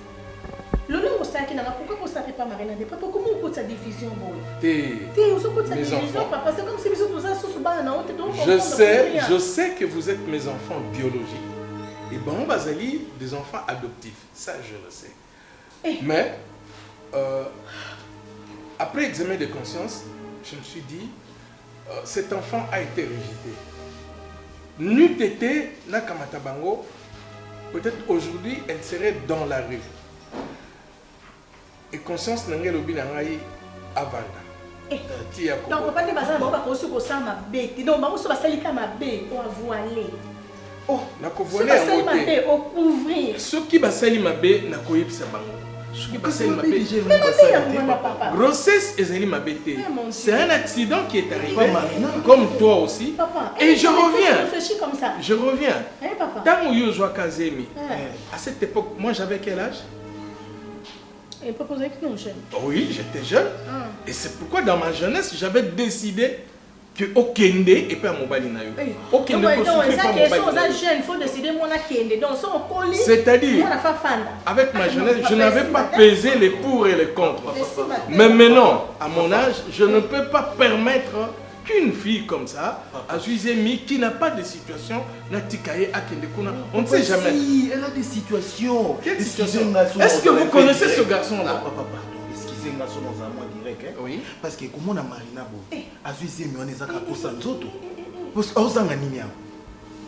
Le nom au sac n'a pourquoi vous savez pas Marina de papa comment on peut sa division boy. T'es aux autres sa division papa c'est comme si vous tous ça sous bas na honte donc je sais que vous êtes mes enfants biologiques et bon Bazali des enfants adoptifs ça je le sais. Mais après examen de conscience je me suis dit cet enfant a été rejeté. N'eût été Nakamata Bango, peut-être aujourd'hui elle serait dans la rue. Et conscience n'a rien lobby à Vanda. Donc papa ne va pas reçu pour ça ma bête. Donc maman va salika ma bête pour voiler. Oh, na ko voiler ma bête au couvrir. Ce qui va salir ma bête na ko yebisa bango. Ce qui va salir ma bête. Grossesse et salir ma bête. C'est un accident qui est arrivé comme toi aussi. Papa, et je reviens. Réfléchis comme ça. Je reviens. Papa. Dans mon Yozwa Kazemi. À cette époque, moi j'avais quel âge? Et pas posé que non jeune. Oui, j'étais jeune. Et c'est pourquoi dans ma jeunesse, j'avais décidé que Okende et pas Mobali na yo. Okende ko souffrir pas Mobali. Il faut décider mon Okende. Donc son colis. C'est-à-dire avec ma jeunesse, je n'avais pas pesé les pour et les contre. Mais maintenant, à mon âge, je ne peux pas permettre qu'une fille comme ça, Azuzemi, qui n'a pas de situation, on ne sait jamais. Si, elle a des situations. Quelle situation? Est-ce que vous connaissez ce garçon-là? Pardon, excusez-moi, dans un mois direct. Oui. Parce que comment on a Marina, Azuzemi, on est à Kosanzoto. Parce que on a Nimiam.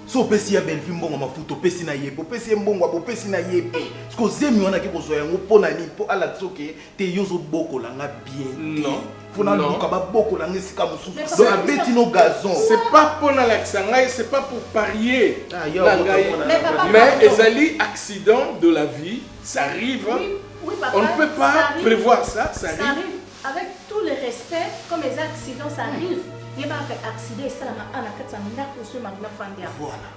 So pesi ya belfi mbongo mafuto pesi na yepo pesi mbongo apo pesi na yepo sko zemi wana ke kozoya ngopona ni po ala tsoke te yozo boko langa bien non fona luka ba boko langa sika mususu donc abeti no gazon c'est pas pour na laksanga c'est pas pour parier mais ezali accident de la vie ça arrive oui, papa, on ne peut pas prévoir ça arrive avec tout le respect comme les accidents ça arrive. Il y a un accident, ça m'a un accident, voilà.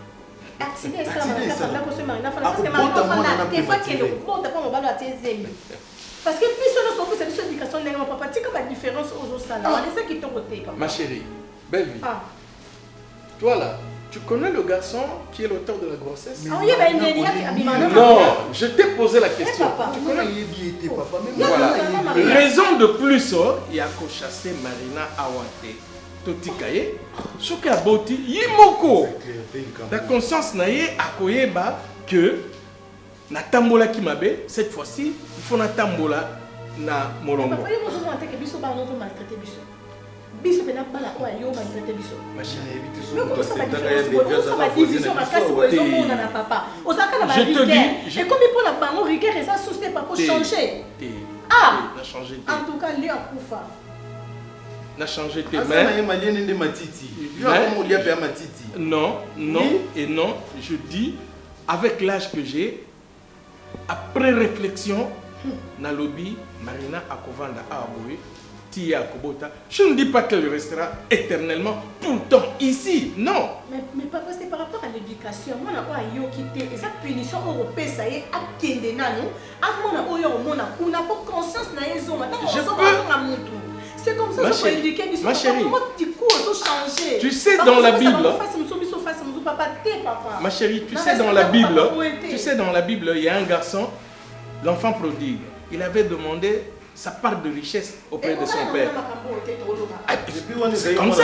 Accident, ça m'a parce que parce que puis sur notre cette éducation n'est pas comme la différence aux autres salariés, c'est ça qui t'ont côté. Ma chérie, belle vie. Toi là, tu connais le garçon qui est l'auteur de la grossesse? Non, je t'ai posé la question. Tu connais les papa, voilà. Raison de plus, il y a qu'à chasser Marina Awante. Totikaye, soki aboti yimoko. La conscience naye akoyeba que na tambola ki mabe cette fois-ci il faut na tambola na molongo. Papa, il faut que biso ba non maltraiter biso. Biso bena bala kwa yo maltraiter biso. Machine évite je te dis, et comme pour la bango rigueur et ça soucier pas pour changer. Ah, en tout cas lui a poufa. N'a changé tes mains. Non, non et non. Je dis, avec l'âge que j'ai, après réflexion, na lobby, Marina Akovanda Aboui, Tia Kobota, je ne dis pas qu'elle restera éternellement tout le temps ici, non. Mais papa, c'est par rapport à l'éducation. Moi, je n'ai pas quitté. Et cette punition européenne, ça y est, à Kendenano, à mon n'a pas conscience de la zone. C'est comme ça que je peux éduquer. Ma chérie, changer. Tu sais dans la Bible. Ma chérie, tu sais dans la Bible, il y a un garçon, l'enfant prodigue. Il avait demandé sa part de richesse auprès de son père. C'est comme ça.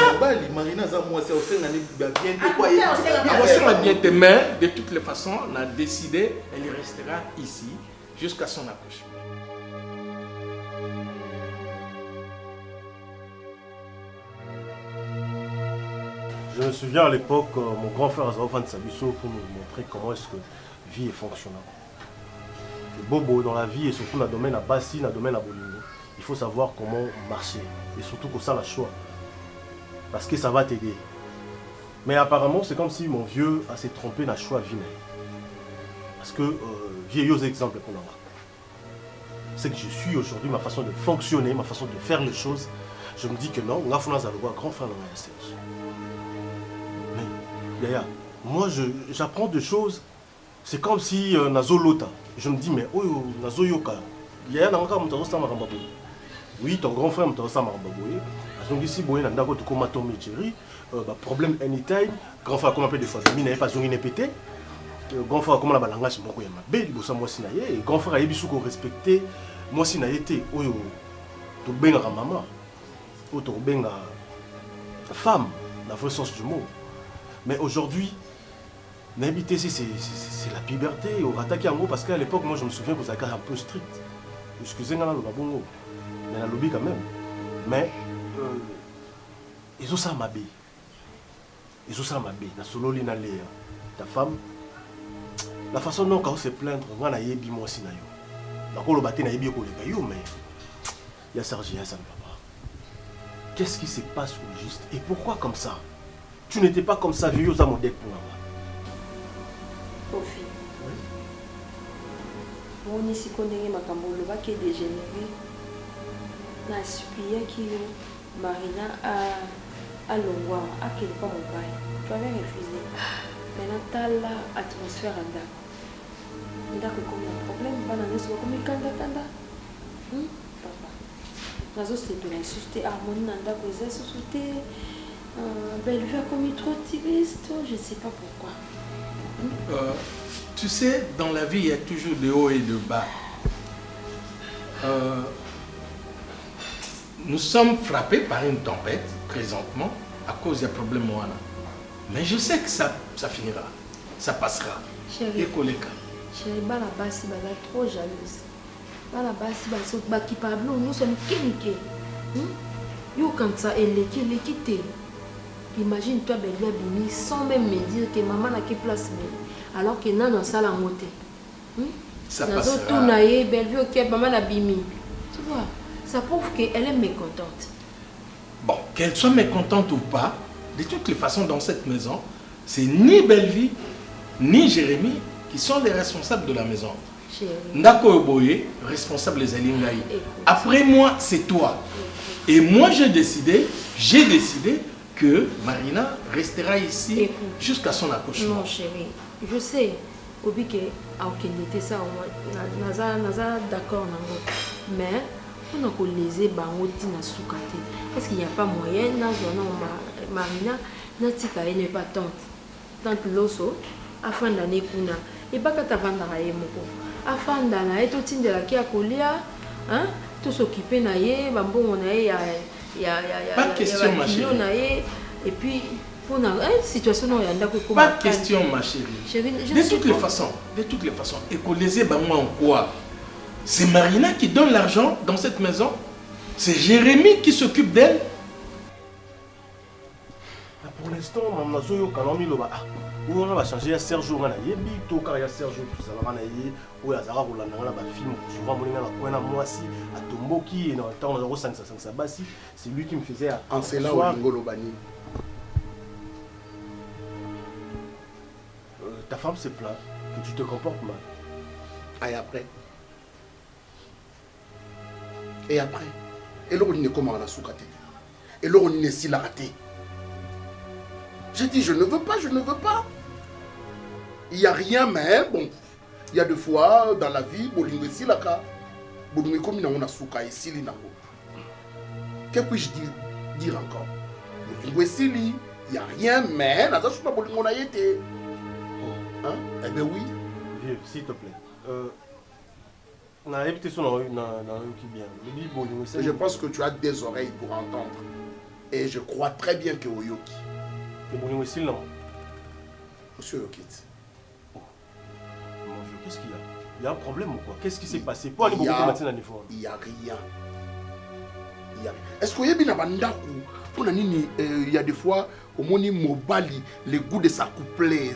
Mais de toutes les façons, on a décidé, elle restera ici jusqu'à son accouchement. Je me souviens à l'époque, mon grand frère Azao de Sabiso pour nous montrer comment est-ce que la vie est fonctionnelle. Le bobo dans la vie et surtout dans le domaine à Bassi, dans le domaine à Bolingo, il faut savoir comment marcher et surtout qu'on ça la choix. Parce que ça va t'aider. Mais apparemment, c'est comme si mon vieux a s'est trompé dans le choix vie. Parce que, vieux exemple pour moi. C'est que je suis aujourd'hui, ma façon de fonctionner, ma façon de faire les choses. Je me dis que non, on a fait un grand frère dans la Serge. Mais, Yaya, moi j'apprends des choses. C'est comme si Nazo Lota. Je me dis, mais oh, Nazo Yoka. Yaya, oui, ton grand frère m'a dit donc ici, boy, nanda ko tukoma tomé chéri, problème anytime, grand frère comme un peu de famille, n'avait pas zongi pété. Grand frère comme la balangage moko ya mabe, libosa moi sinaye, grand frère ayebi suko respecter moi sinaye te oyo to benga maman, ou to benga femme, dans le vrai sens du mot. Mais aujourd'hui, n'habiter ici, c'est la puberté, au attaqué en gros, parce qu'à l'époque, moi je me souviens que vous avez un peu strict. Excusez-moi, le babongo, mais la lobby quand même. Mais ils ont ça ma bé. Ils ont ça ma bé. La solo lina léa. Ta femme, la façon dont on se plaindre, on a yébi moi aussi na yo. La colo baté na yébi ko le yo, mais il y a Sergi Hassan papa. Qu'est-ce qui se passe au juste et pourquoi comme ça? Tu n'étais pas comme ça vieux aux amodèques pour moi. Kofi. On ici connaît ma cambo qui est dégénéré. Na supplié qui Marina à Longwa, à quel point mon bail. Tu avais refusé. Maintenant, tu as l'atmosphère en date. D'accord, comme un problème, banane, c'est comme un kanda. Papa. Nazo, c'est de l'insuster, harmonie, nanda, posé, sous-souté. Belle vie a commis trop de tiristes, je ne sais pas pourquoi. Tu sais, dans la vie, il y a toujours de hauts et de bas. Nous sommes frappés par une tempête, présentement, à cause des problèmes Moana. Mais je sais que ça finira, ça passera. Chérie, la base, c'est trop jalouse. La base, c'est qui parle, nous sommes kéniké. Yo, quand ça, elle est quittée. Imagine-toi, Belvia Bimi, sans même me dire que maman n'a que place. Alors que non, dans ça, la montée. Ça passera. Belvia, ok, maman n'a Bimi. Tu vois, ça prouve qu'elle est mécontente. Bon, qu'elle soit mécontente ou pas, de toutes les façons, dans cette maison, c'est ni Bellevie, ni Jérémy qui sont les responsables de la maison. Ndako Oboye, responsable des Alingaï. Après moi, c'est toi. Et moi, j'ai décidé que Marina restera ici jusqu'à son accouchement. Non, chérie, je sais. Obi que aucun était ça, naza d'accord mais on a collisé banoti na soukate. Est-ce qu'il n'y a pas moyen na Marina natika n'est pas tante loso afin d'année kuna et pas quand vendre à moko afin d'année tout tinde la qui a colia hein tout s'occuper na ye bambon na ye ya pas question ma chérie et puis pour une situation où il y a pas question ma chérie. De toutes les façons, et qu'on les ait moi en quoi? C'est Marina qui donne l'argent dans cette maison. C'est Jérémy qui s'occupe d'elle. Pour l'instant, on va changer à Sergio. On a Sergio qui c'est lui qui me faisait ta femme se plaint que tu te comportes mal. Et Et là, on est comme on a soukate. Et là, on est si la raté. J'ai dit, je ne veux pas, je ne veux pas. Il n'y a rien, mais bon, il y a des fois dans la vie, bolingo si la ka, bolingo comme on a souka et si li nango. Que puis-je dire encore? Bolingo si li, il n'y a rien, mais na souka bolingo na yete. Hein? Eh bien oui. Vieux, s'il te plaît. Je pense que tu as des oreilles pour entendre. Et je crois très bien que Oyoki. Monsieur Yokit. Qu'est-ce qu'il y a? Il y a un problème ou quoi? Qu'est-ce qui s'est passé? Il n'y a rien. Il y a rien. Est-ce qu'il y a bien il y a des fois, au moni mobali, le goût de sa couplet.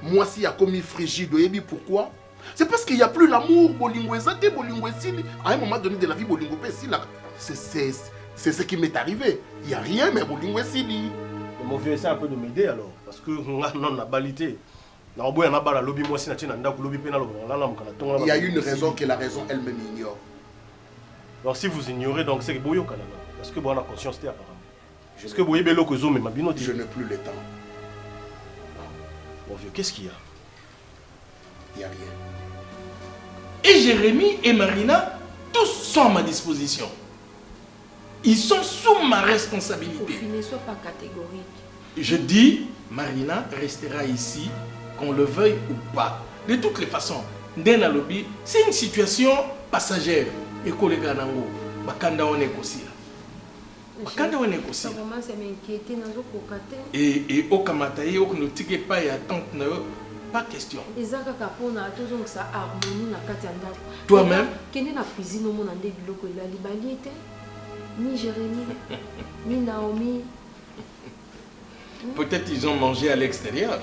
Moi, s'il y a commis frigide, pourquoi? C'est parce qu'il n'y a plus l'amour, bolingo ezate, bolingo esili. À un moment donné de la vie, bolingo pesila. C'est ce qui m'est arrivé. Il n'y a rien, mais bolingo esili. Mon vieux, essaie un peu de m'aider alors. Parce que non, on a balité. Il y a une raison que la raison elle-même ignore. Donc si vous ignorez, donc c'est que vous avez parce que vous avez conscience apparemment. Est-ce que vous avez le que je n'ai plus le temps. Mon vieux, qu'est-ce qu'il y a? Il n'y a rien. Et Jérémy et Marina, tous sont à ma disposition. Ils sont sous ma responsabilité. Ne sois pas catégorique. Je dis, Marina restera ici, qu'on le veuille ou pas. De toutes les façons, Ndena Lobby, c'est une situation passagère. Et collègue Nango, Bakanda on est aussi. Bakanda on est aussi. Ça commence à m'inquiéter dans le côté. Et au Kamataye, au Knotique pas et attente, pas question. Et ça, on a toujours ça harmonie na Katianda. Toi-même? Quelle est la cuisine au monde en début de la Libalité? Ni Jérémy, ni Naomi. Peut-être ils ont mangé à l'extérieur.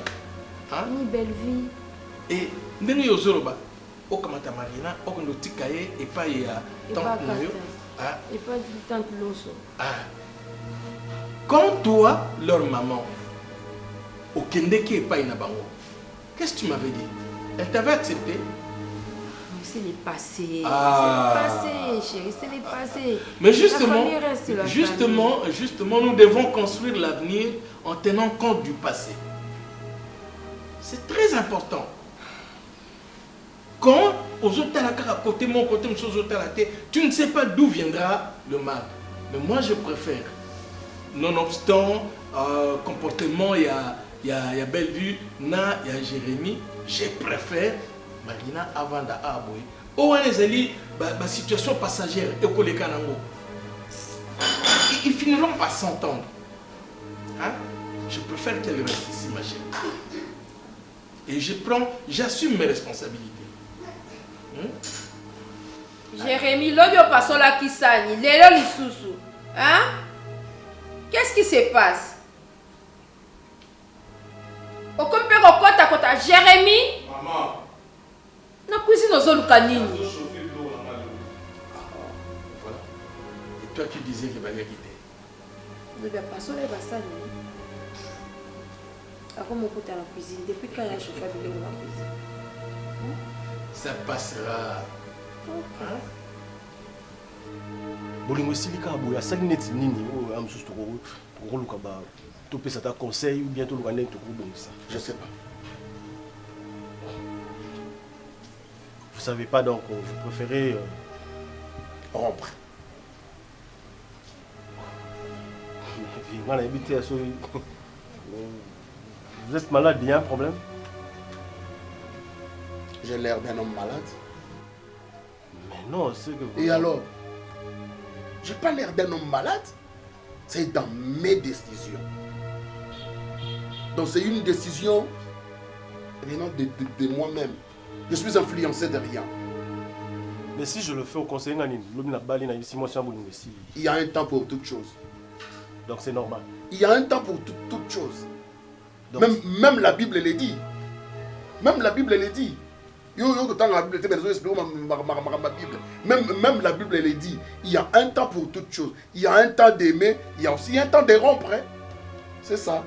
Hein? Ni Belleville. Et nous Yozoroba, au Kamata Marina, au Knotikaye, et pas y a tant de et pas du temps que l'osso. Quand toi, leur maman, au Kendeke et pas y Nabango, qu'est-ce que tu m'avais dit? Elle t'avait accepté? C'est les passés. C'est les passés, chérie, c'est les passés. Mais justement, nous devons construire l'avenir en tenant compte du passé. C'est très important. Quand aux autres côté mon côté tu ne sais pas d'où viendra le mal. Mais moi je préfère, nonobstant comportement, il y a Bellevue, il y a Jérémy, je préfère Marina avant d'Aboy. Oh, la situation passagère, ils finiront par s'entendre. Hein? Je préfère qu'elle reste ici, ma chérie. Et j'assume mes responsabilités. Jérémy, l'audio passo la Kisani, l'élo l'issoussou. Hein? Qu'est-ce qui se passe? Au compé à kota Jérémy? Maman. Na cuisine aux olukanini. Voilà. Et toi tu disais qu'il va les quitter. Ne va pas sur les bassani. Avant mon côté à la cuisine, depuis quand il y a un chauffeur de la cuisine? Ça passera. Okay. Bolingo silika boya salineti nini o amsusu to luka ba to pesa ta conseil ou bientôt luka ndenge to bongisa. Je sais pas. Vous savez pas donc vous préférez rompre. Vous êtes malade, il y a un problème? J'ai l'air d'un homme malade. Mais non, c'est que vous... Et alors? J'ai pas l'air d'un homme malade. C'est dans mes décisions. Donc c'est une décision venant de moi-même. Je suis influencé de rien. Mais si je le fais au conseil, il y a un temps pour toute chose. Donc c'est normal. Il y a un temps pour toute chose. Même la Bible le dit. Même la Bible le dit. Même la Bible le dit. Il y a un temps pour toute chose. Il y a un temps d'aimer. Il y a aussi un temps de rompre. C'est ça.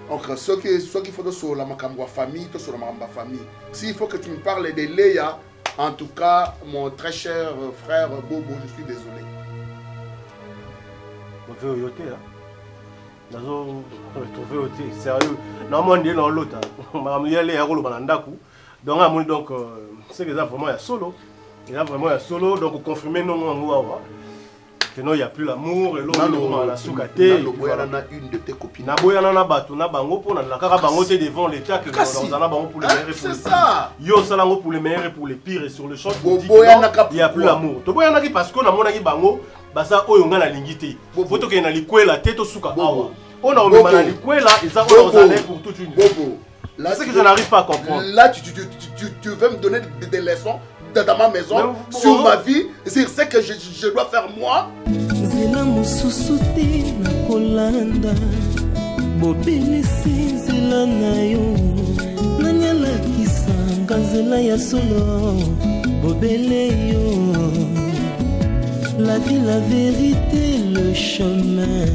Donc, ce qu'il faut sur la famille, sur la famille. S'il faut que tu me parles de Léa, en tout cas, mon très cher frère Bobo, je suis désolé. mauvais au yoté, hein. Nous retrouvé au thé, sérieux. Normalement, on est dans l'autre. On y allait à Rolo Banandaku. Donc, c'est que ça vraiment, il y a solo. Il y a vraiment un solo, donc confirmer non, que non, il n'y a plus l'amour, et l'autre, on a soukaté. Une de tes copines. Naboyana Batou, Nabango, pour la Carabango, devant l'État, que nous en pour les meilleurs et pour les pires. Yo Salango pour les meilleurs et pour les pires, et sur le champ, il n'y a plus l'amour. Toboyana qui parce qu'on a mon bango, basa oyonga na lingité. Photo que na likwe la tête au souka awa. On a mis na likwe là, et ça on a pour toute une vie. Là, c'est que je n'arrive pas à comprendre. Là, tu veux me donner des leçons dans ma maison sur ma vie, c'est ce que je dois faire moi. Zela mususuti na kolanda bobelisi zela na yo nanyala kisanga zela ya solo bobele yo la vie la vérité le chemin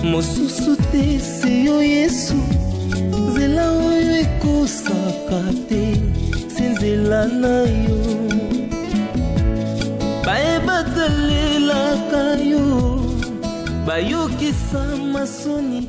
mususuti c'est yo Yesu zela oyo ekosaka te sinzela na yo bayebatalelaka yo bayokisa masoni